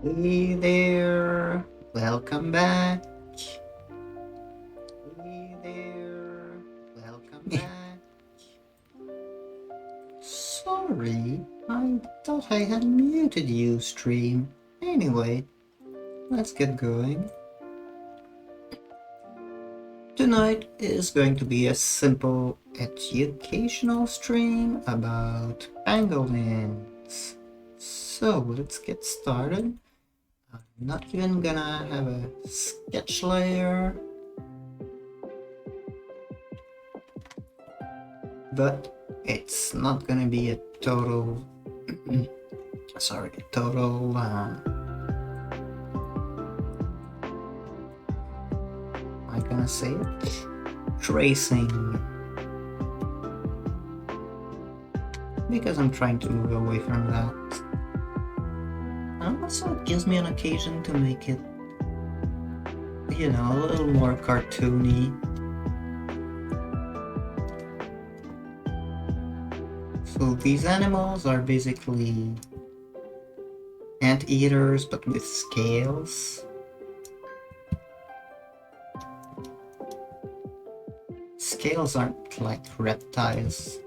Hey there, welcome back. Hey there, welcome back. Sorry, I thought I had muted you, stream. Anyway, let's get going. Tonight is going to be a simple educational stream about pangolins. So let's get started. I'm not even gonna have a sketch layer, but it's not gonna be a total total I'm gonna say it, tracing, because I'm trying to move away from that. And also it gives me an occasion to make it, you know, a little more cartoony. So these animals are basically anteaters but with scales. Scales aren't like reptiles,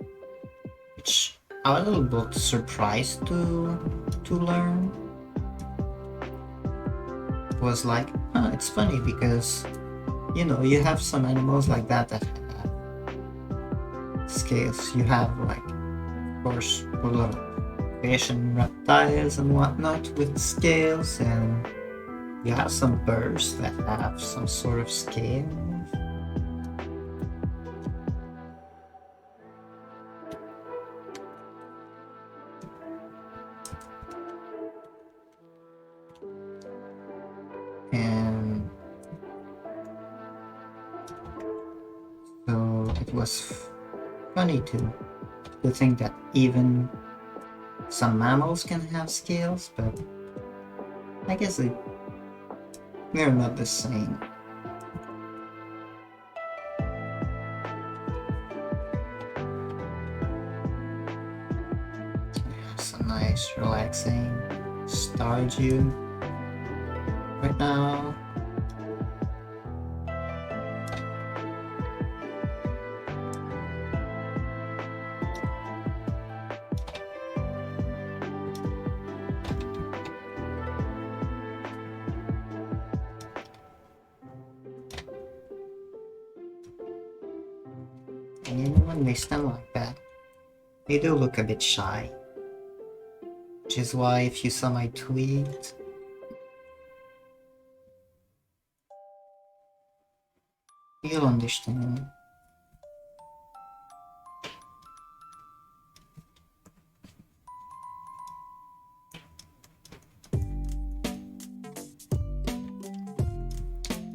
which I'm a little bit surprised to learn. It was like, it's funny because, you know, you have some animals like that have scales. You have, like, of course, a lot of fish and reptiles and whatnot with scales, and you have some birds that have some sort of scale. And so it was funny to think that even some mammals can have scales, but I guess they're not the same. It's a nice relaxing Stardew right now. And you know, when they stand like that, they do look a bit shy. Which is why if you saw my tweet, you'll understand.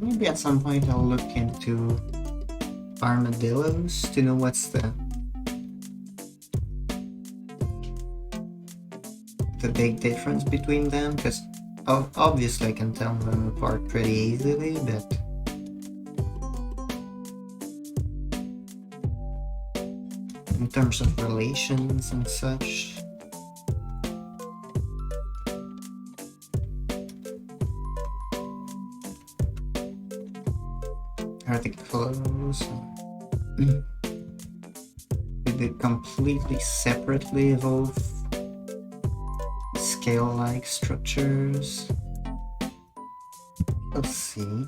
Maybe at some point I'll look into armadillos to know what's the big difference between them, because obviously I can tell them apart pretty easily, but in terms of relations and such, are they close? Did they completely separately evolve scale-like structures? Let's see.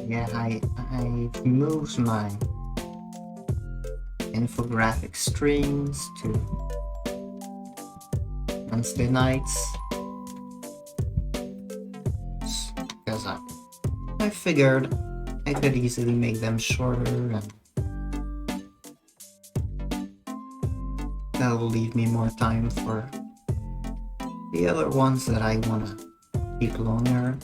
Yeah, I moved my infographic streams to Wednesday nights. Because I figured I could easily make them shorter, and that'll leave me more time for the other ones that I want to keep longer.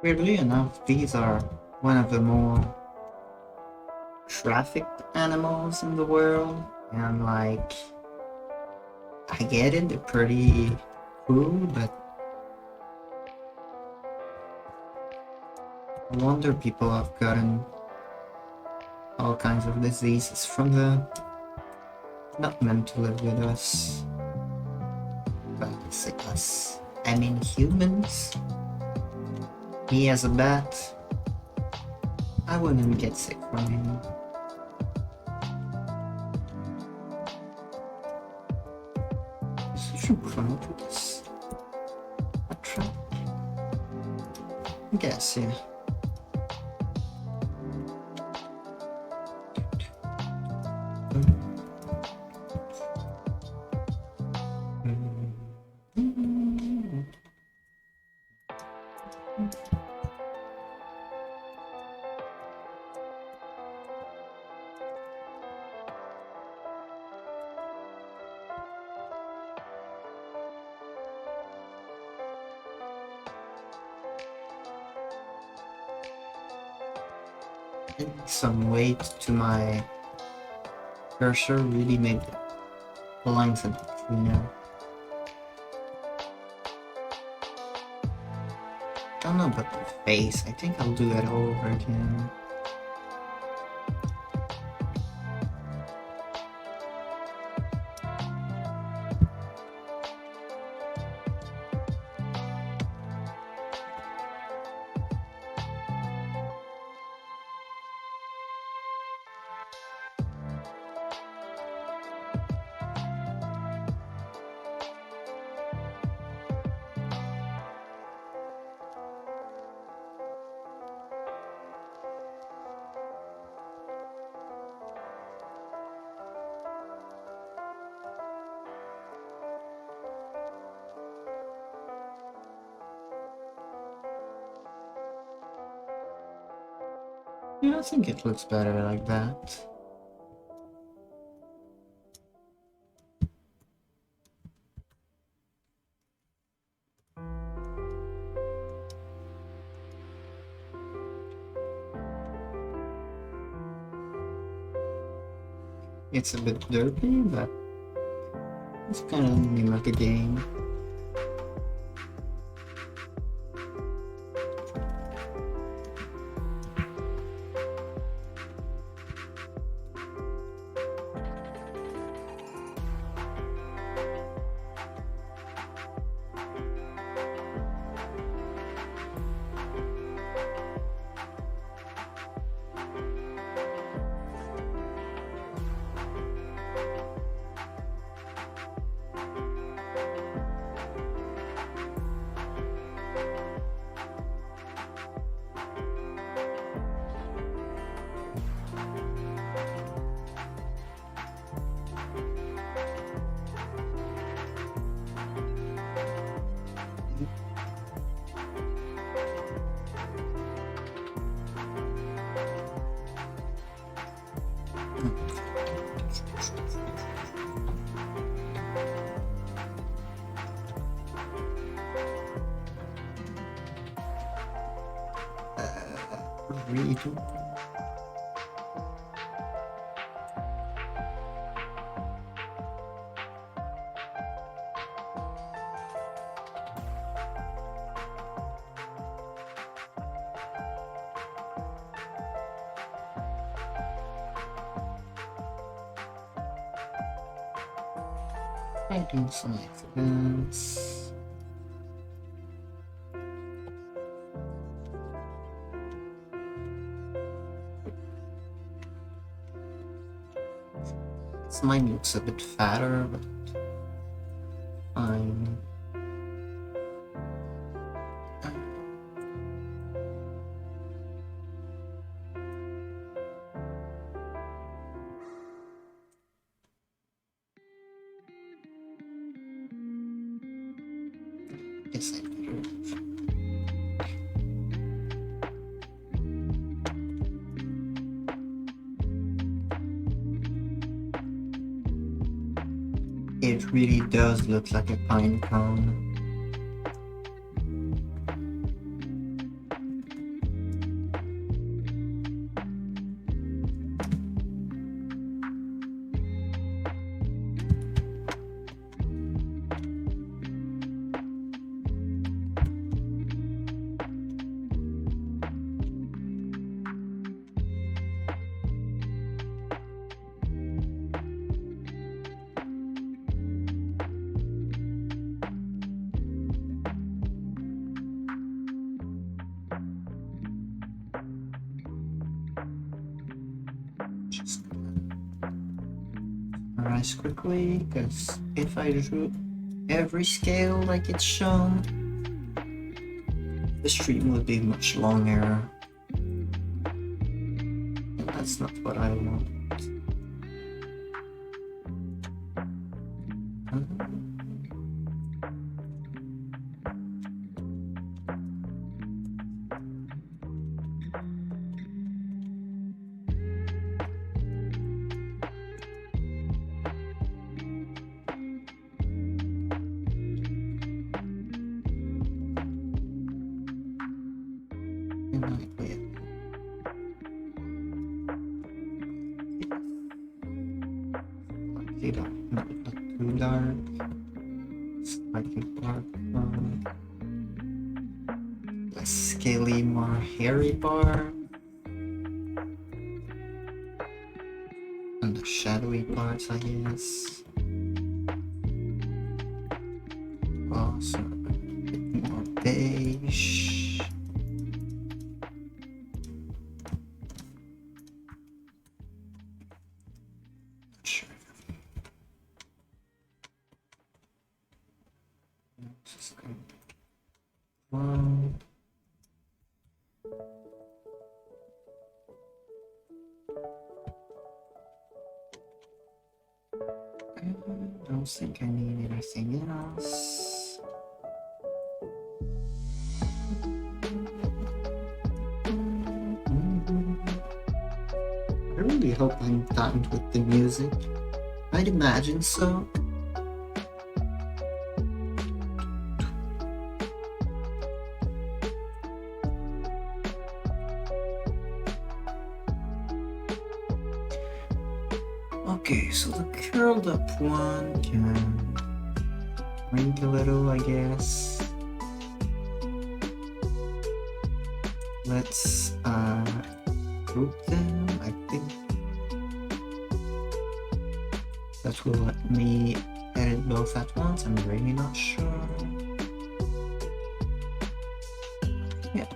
Weirdly enough, these are one of the more trafficked animals in the world, and like, I get it, they're pretty cool, but I wonder people have gotten all kinds of diseases from them. Not meant to live with us, but it's us. I mean humans. Me as a bat, I wouldn't get sick from him. Such a promote this. A trap? I guess, yeah. Some weight to my cursor really made the lines a bit cleaner. I don't know about the face, I think I'll do that all over again. Yeah, I think it looks better like that. It's a bit dirty, but it's kind of the name of the game. Redo. Making some accidents. Mine looks a bit fatter, but fine. Yes, I better. It really does look like a pine cone. Just summarize quickly, because if I drew every scale like it's shown, the stream would be much longer. And that's not what I want. Not too dark. Slightly dark. Less scaly, more hairy bar. And the shadowy parts, I guess. Also a bit more beige. Not sure. Just go one. I don't think I need anything else. I really hope I'm timed with the music. I'd imagine so. Okay, so the curled up one can shrink a little, I guess. Let's group them. I think that will let me edit both at once. I'm really not sure. Yeah.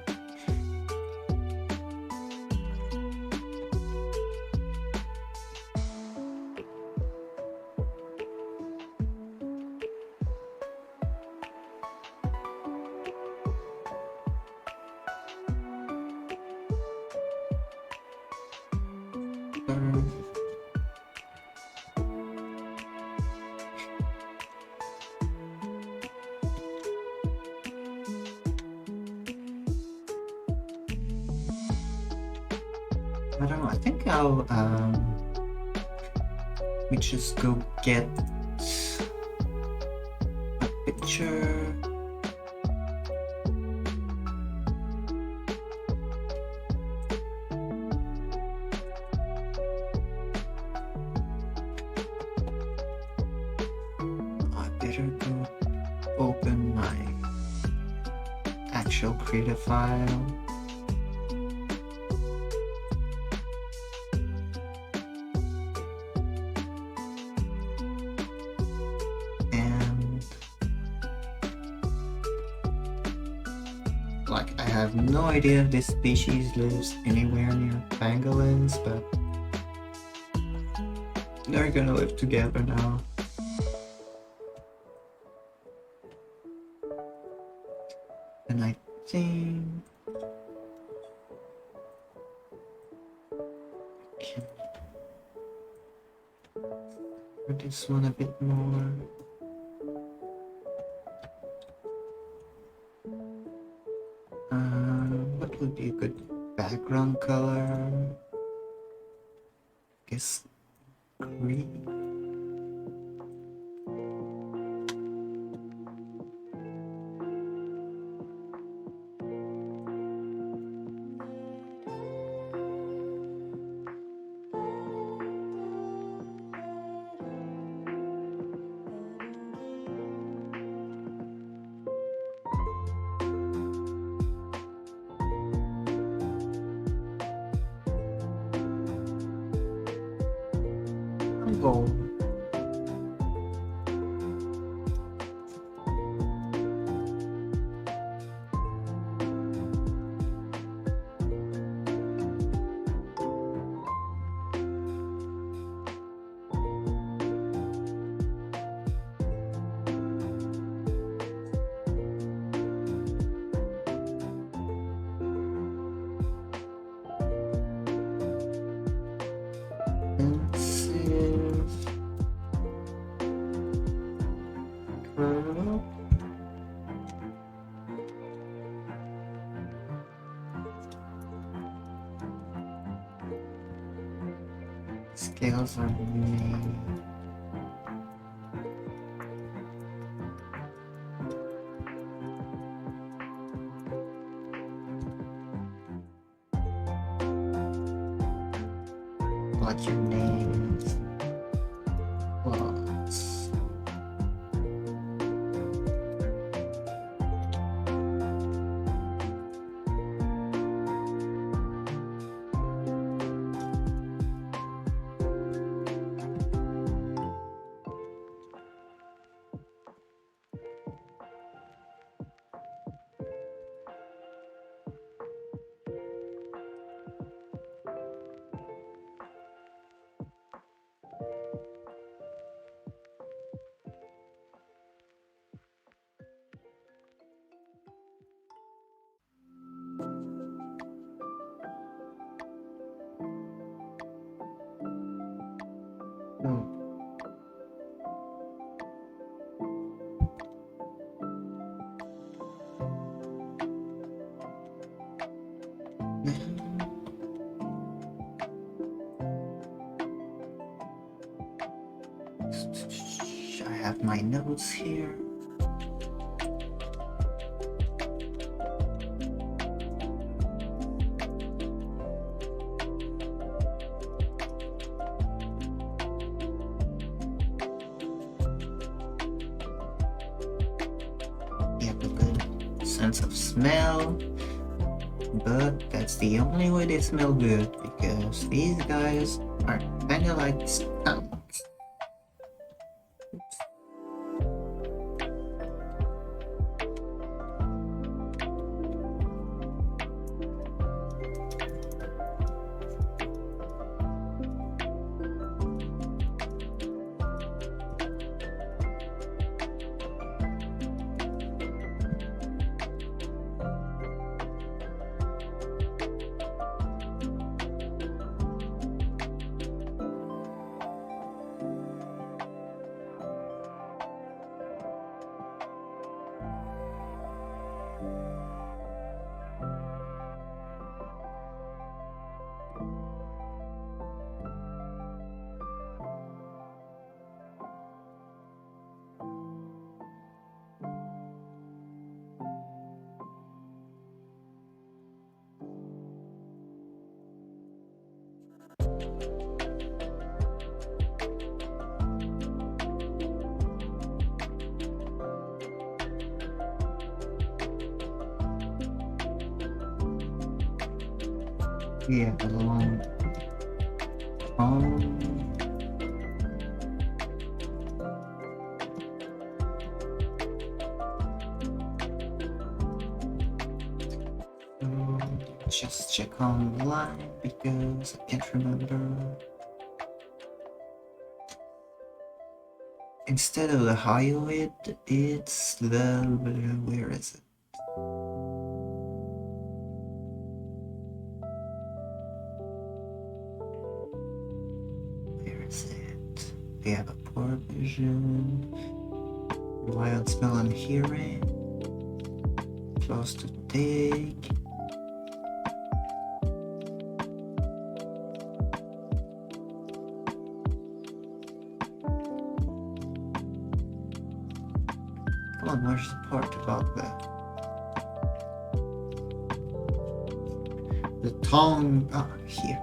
I don't know, I think I'll we just go get a picture. I better go open my actual creative file. have no idea if this species lives anywhere near pangolins, but they're gonna live together now. And I think I can for this one a bit more. What would be a good background color? Guess green. Gold. Scales are made. What your name was. Oh. I have my notes here. You have a good sense of smell, but that's the only way they smell good because these guys are kind of like skunks. Yeah, a long tongue. just check online because I can't remember. Instead of the hyoid, it's the... where is it? Where is it? We have a poor vision, rely on smell and hearing, close to dig. Come on, where's the part about the tongue? Ah, here.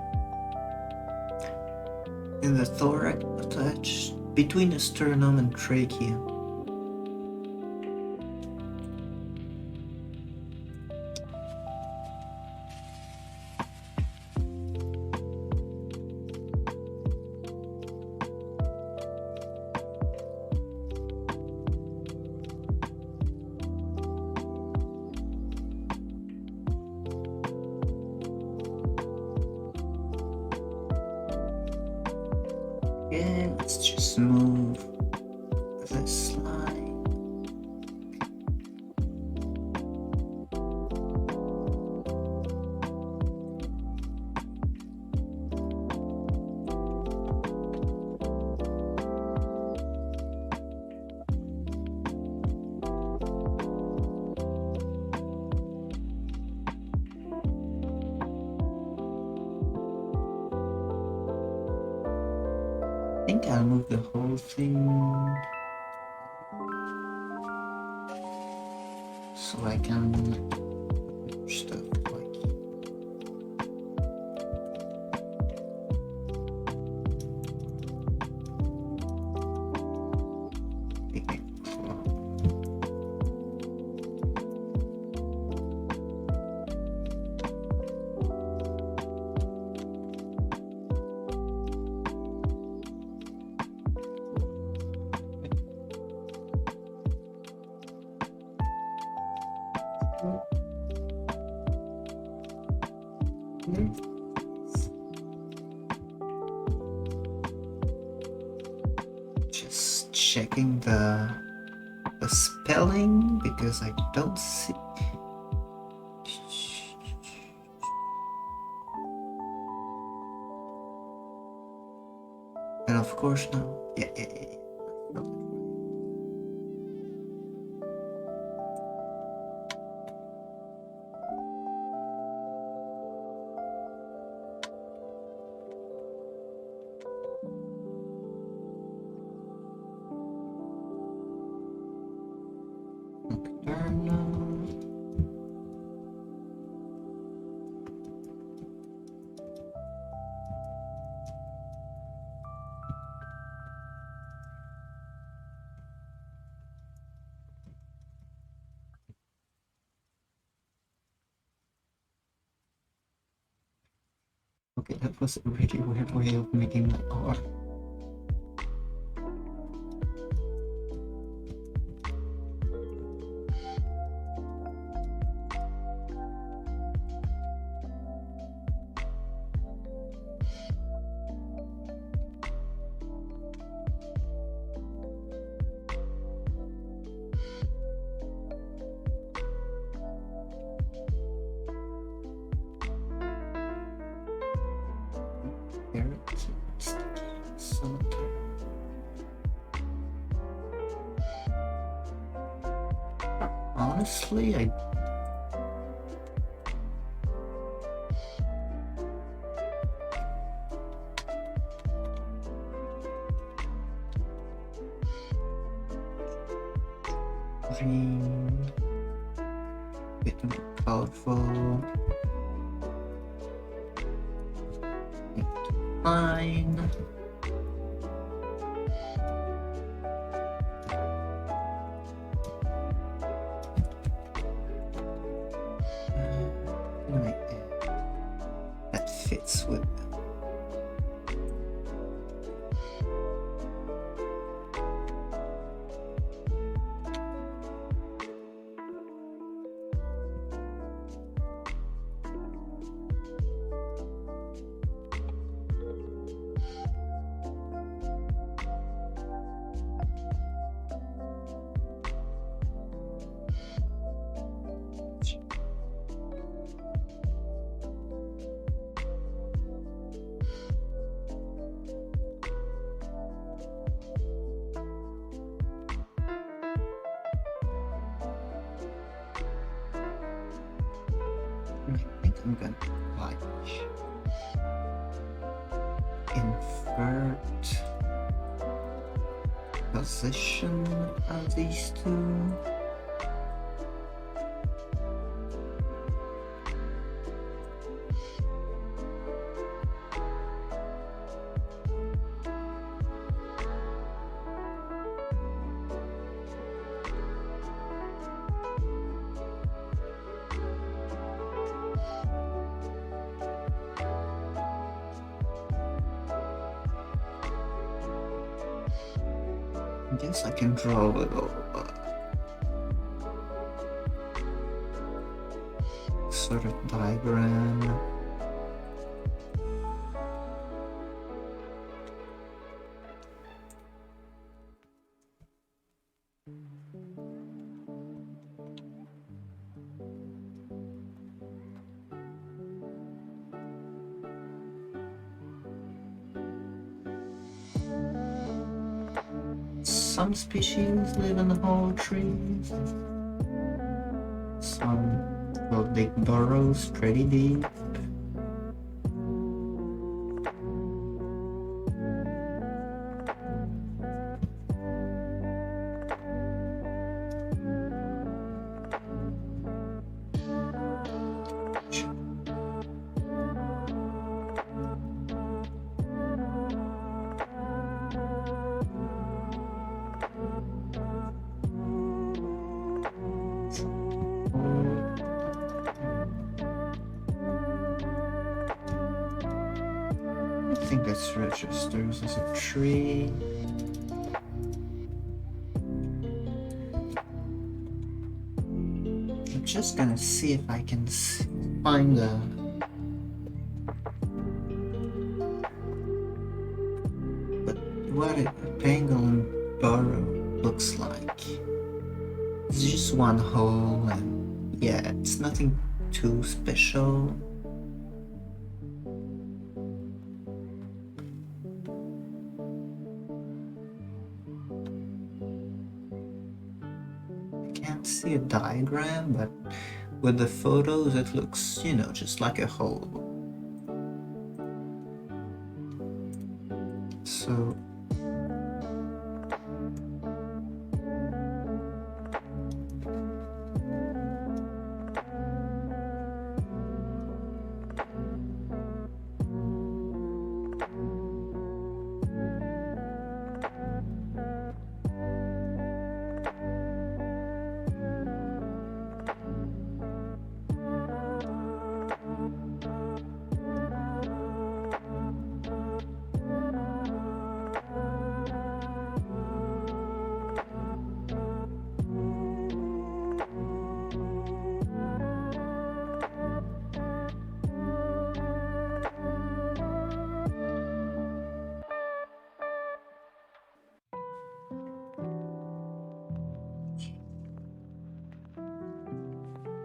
In the thorax, attached between the sternum and trachea. Yeah, let's just move this line. I think I'll move the whole thing so I can push stuff like big club. Just checking the spelling because I don't see. And of course now, yeah. Got it right. Nocturnal. Okay, that was a really weird way of making my R. Honestly, I green, bit more colorful. Fine. That fits with them. I'm gonna like invert position of these two. I guess I can draw a little sort of diagram. Some species live in whole trees. Some will dig burrows pretty deep. I think this registers as a tree. I'm just gonna see if I can find what a pangolin burrow looks like. It's just one hole, and yeah, it's nothing too special. Can't see a diagram, but with the photos it looks, you know, just like a hole. So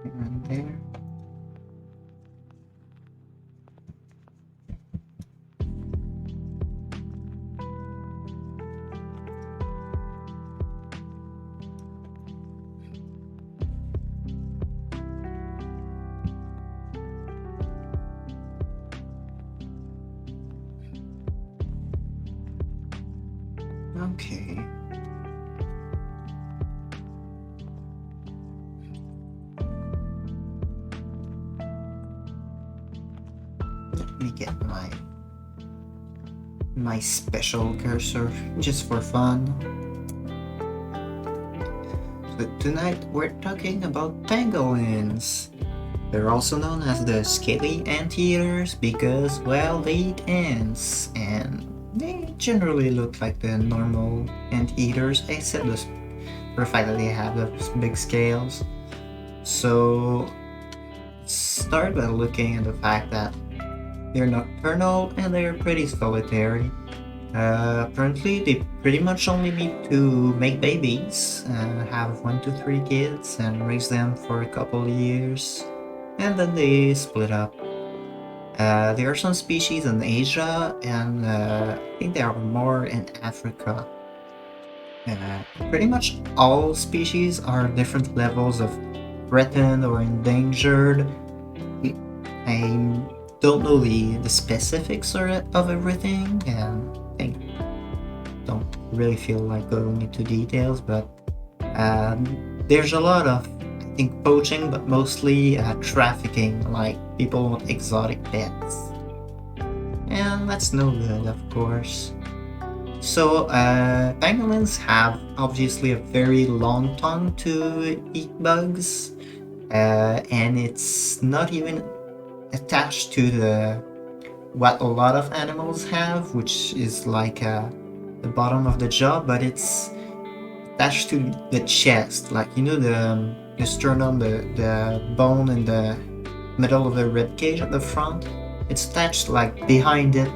and there. Okay. Let me get my special cursor just for fun. So tonight we're talking about pangolins. They're also known as the scaly anteaters because, well, they eat ants, and they generally look like the normal anteaters, except for the fact that they have those big scales. So start by looking at the fact that they're nocturnal and they're pretty solitary. Apparently, they pretty much only need to make babies, have 1 to 3 kids, and raise them for a couple of years, and then they split up. There are some species in Asia, and I think there are more in Africa. Pretty much all species are different levels of threatened or endangered. I don't know the specifics of everything, and I don't really feel like going into details, but there's a lot of, I think, poaching, but mostly trafficking, like people want exotic pets. And that's no good, of course. So, pangolins have obviously a very long tongue to eat bugs, and it's not even attached to the what a lot of animals have, which is like the bottom of the jaw, but it's attached to the chest, like the sternum, the bone in the middle of the rib cage at the front. It's attached like behind it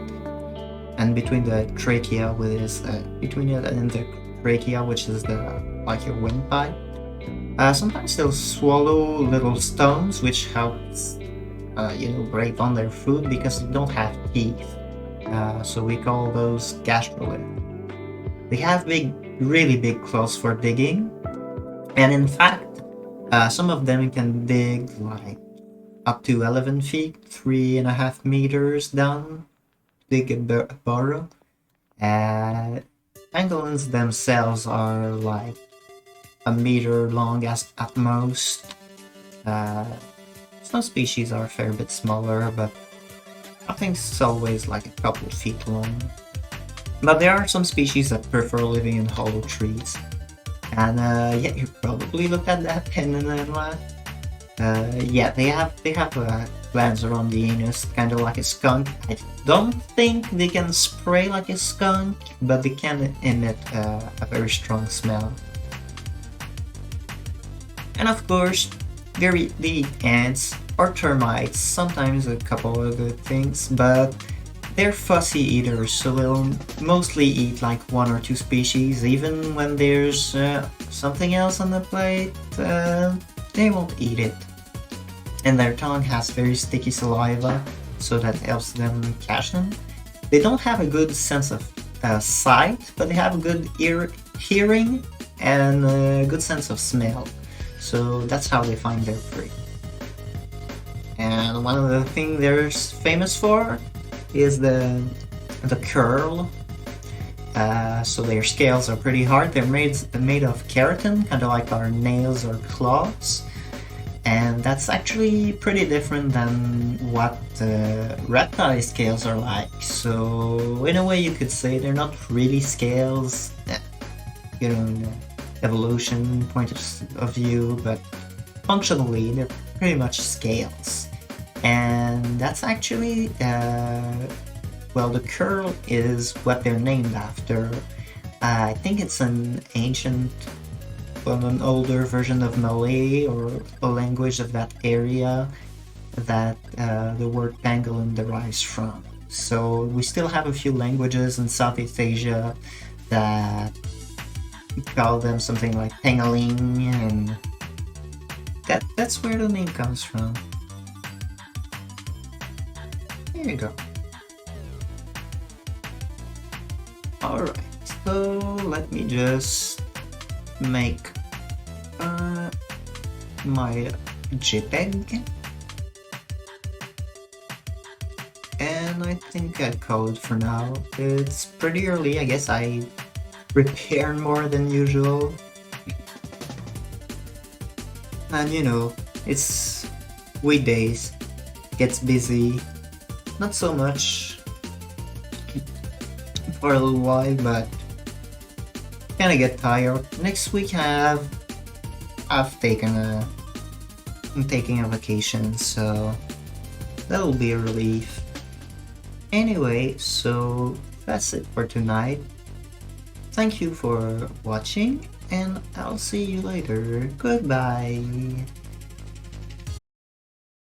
and between the trachea, which is between it and the trachea, which is the like your windpipe. Sometimes they'll swallow little stones, which helps break on their food because they don't have teeth. So we call those gastrolith. They have really big claws for digging, and in fact, some of them can dig like up to 11 feet, 3.5 meters down, dig a burrow. Pangolins themselves are like a meter long at most. Some species are a fair bit smaller, but I think it's always like a couple feet long. But there are some species that prefer living in hollow trees. And yeah, you probably looked at that and then yeah, they have glands around the anus, kind of like a skunk. I don't think they can spray like a skunk, but they can emit a very strong smell. And of course, they eat ants or termites, sometimes a couple of other things, but they're fussy eaters, so they'll mostly eat like one or two species. Even when there's something else on the plate, they won't eat it. And their tongue has very sticky saliva, so that helps them catch them. They don't have a good sense of sight, but they have a good hearing and a good sense of smell. So that's how they find their prey. And one of the things they're famous for is the curl. So their scales are pretty hard. They're made of keratin, kind of like our nails or claws. And that's actually pretty different than what reptile scales are like. So in a way you could say they're not really scales, evolution point of view, but functionally they're pretty much scales. And that's actually, the curl is what they're named after. I think it's an older version of Malay or a language of that area that the word pangolin derives from. So we still have a few languages in Southeast Asia that call them something like pangolin, and that's where the name comes from. There you go. Alright, so let me just make my JPEG, and I think I code for now. It's pretty early, I guess I prepare more than usual, and it's weekdays, gets busy, not so much for a little while, but kind of get tired. Next week I'm taking a vacation, so that'll be a relief. Anyway, so that's it for tonight. Thank you for watching, and I'll see you later. Goodbye.